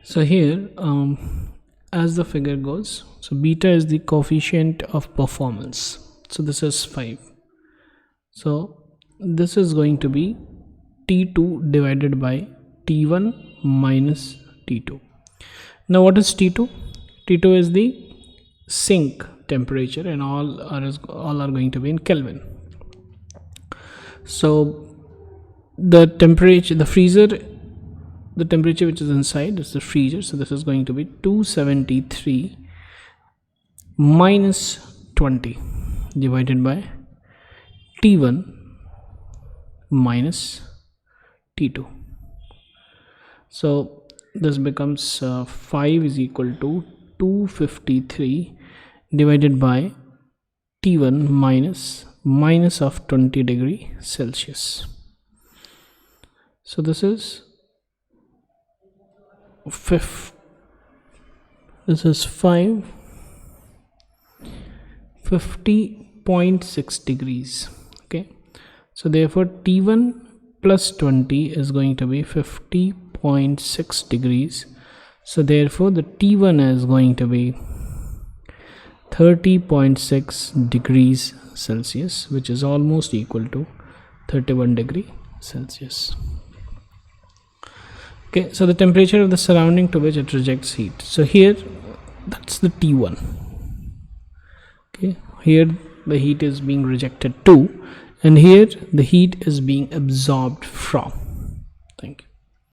So here, as the figure goes, so beta is the coefficient of performance. So this is 5. So this is going to be T2 divided by T1 minus T2. Now what is T2? T2 is the sink temperature, and all are going to be in Kelvin. So the temperature, the temperature which is inside is the freezer. So this is going to be 273 minus 20 divided by T1 minus T2. So this becomes 5 is equal to 253 divided by T1 minus of 20 degree Celsius. So this is 50.6 degrees. Okay, so therefore T1 plus 20 is going to be 50.6 degrees. So therefore the T1 is going to be 30.6 degrees Celsius, which is almost equal to 31 degree Celsius. Okay, so the temperature of the surrounding to which it rejects heat. So here, that's the T1. Okay, here the heat is being rejected to, and here the heat is being absorbed from. Thank you.